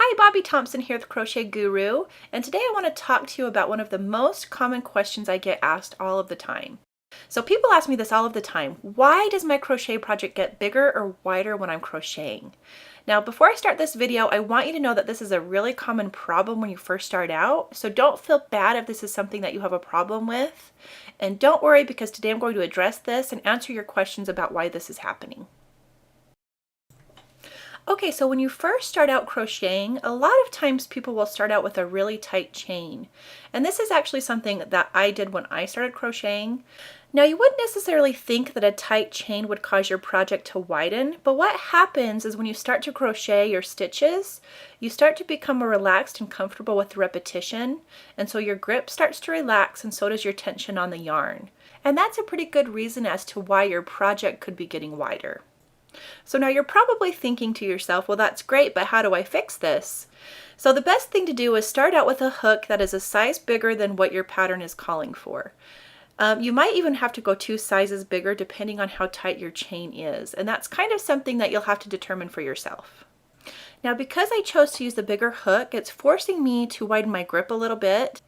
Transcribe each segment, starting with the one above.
Hi, Bobby Thompson here with Crochet Guru, and today I want to talk to you about one of the most common questions I get asked all of the time. So people ask me this all of the time: why does my crochet project get bigger or wider when I'm crocheting? Now, before I start this video, I want you to know that this is a really common problem when you first start out, so don't feel bad if this is something that you have a problem with. And don't worry, because today I'm going to address this and answer your questions about why this is happening. Okay, so when you first start out crocheting, a lot of times people will start out with a really tight chain. And this is actually something that I did when I started crocheting. Now, you wouldn't necessarily think that a tight chain would cause your project to widen, but what happens is when you start to crochet your stitches, you start to become more relaxed and comfortable with the repetition, and so your grip starts to relax, and so does your tension on the yarn. And that's a pretty good reason as to why your project could be getting wider. So now you're probably thinking to yourself, well, that's great, but how do I fix this? So the best thing to do is start out with a hook that is a size bigger than what your pattern is calling for. You might even have to go 2 sizes bigger depending on how tight your chain is, and that's kind of something that you'll have to determine for yourself. Now, because I chose to use the bigger hook, it's forcing me to widen my grip a little bit,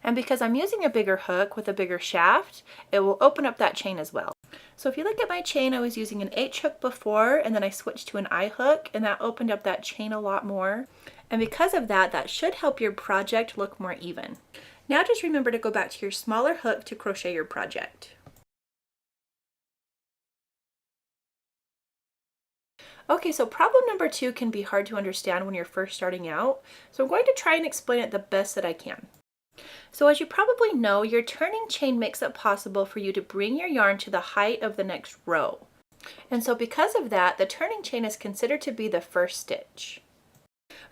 and because I'm using a bigger hook with a bigger shaft, it will open up that chain as well. So if you look at my chain, I was using an H hook before, and then I switched to an I hook, and that opened up that chain a lot more. And because of that, that should help your project look more even. Now just remember to go back to your smaller hook to crochet your project. Okay, so problem number 2 can be hard to understand when you're first starting out, so I'm going to try and explain it the best that I can. So as you probably know, your turning chain makes it possible for you to bring your yarn to the height of the next row. And so because of that, the turning chain is considered to be the first stitch.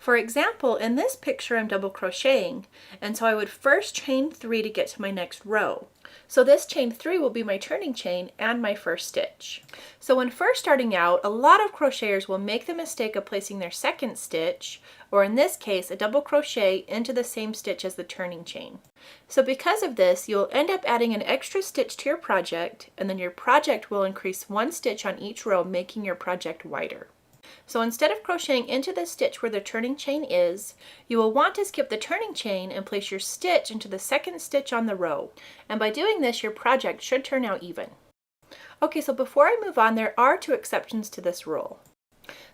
For example, in this picture I'm double crocheting, and so I would first chain 3 to get to my next row. So this chain 3 will be my turning chain and my first stitch. So when first starting out, a lot of crocheters will make the mistake of placing their second stitch, or in this case, a double crochet, into the same stitch as the turning chain. So because of this, you'll end up adding an extra stitch to your project, and then your project will increase 1 stitch on each row, making your project wider. So instead of crocheting into the stitch where the turning chain is, you will want to skip the turning chain and place your stitch into the second stitch on the row. And by doing this, your project should turn out even. Okay, so before I move on, there are 2 exceptions to this rule.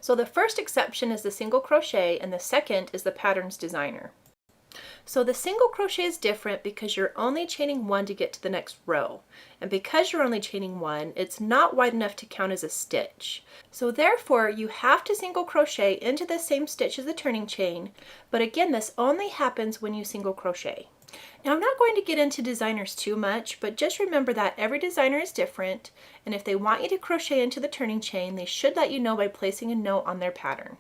So the first exception is the single crochet, and the second is the pattern's designer. So the single crochet is different because you're only chaining 1 to get to the next row. And because you're only chaining 1, it's not wide enough to count as a stitch. So therefore, you have to single crochet into the same stitch as the turning chain, but again, this only happens when you single crochet. Now, I'm not going to get into designers too much, but just remember that every designer is different, and if they want you to crochet into the turning chain, they should let you know by placing a note on their pattern.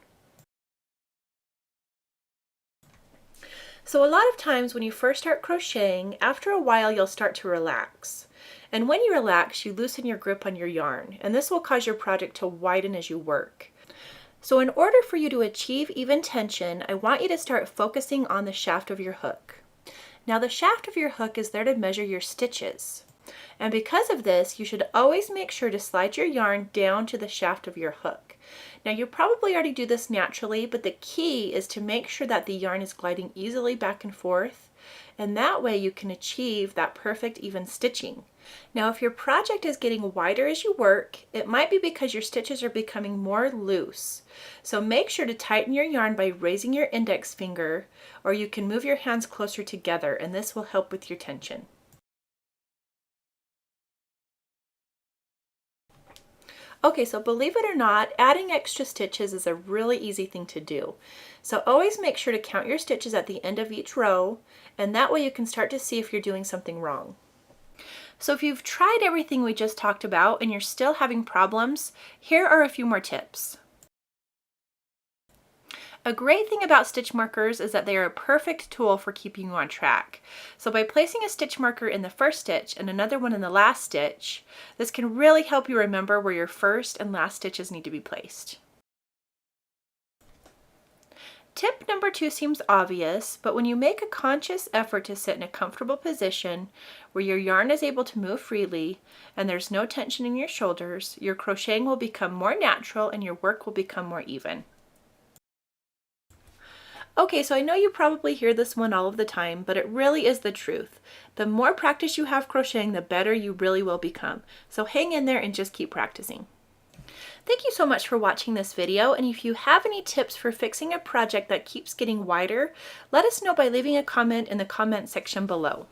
So a lot of times when you first start crocheting, after a while you'll start to relax. And when you relax, you loosen your grip on your yarn, and this will cause your project to widen as you work. So in order for you to achieve even tension, I want you to start focusing on the shaft of your hook. Now the shaft of your hook is there to measure your stitches. And because of this, you should always make sure to slide your yarn down to the shaft of your hook. Now you probably already do this naturally, but the key is to make sure that the yarn is gliding easily back and forth, and that way you can achieve that perfect even stitching. Now if your project is getting wider as you work, it might be because your stitches are becoming more loose. So make sure to tighten your yarn by raising your index finger, or you can move your hands closer together, and this will help with your tension. Okay, so believe it or not, adding extra stitches is a really easy thing to do. So always make sure to count your stitches at the end of each row, and that way you can start to see if you're doing something wrong. So if you've tried everything we just talked about and you're still having problems, here are a few more tips. A great thing about stitch markers is that they are a perfect tool for keeping you on track. So by placing a stitch marker in the first stitch and another one in the last stitch, this can really help you remember where your first and last stitches need to be placed. Tip number 2 seems obvious, but when you make a conscious effort to sit in a comfortable position where your yarn is able to move freely and there's no tension in your shoulders, your crocheting will become more natural and your work will become more even. Okay, so I know you probably hear this one all of the time, but it really is the truth. The more practice you have crocheting, the better you really will become. So hang in there and just keep practicing. Thank you so much for watching this video, and if you have any tips for fixing a project that keeps getting wider, let us know by leaving a comment in the comment section below.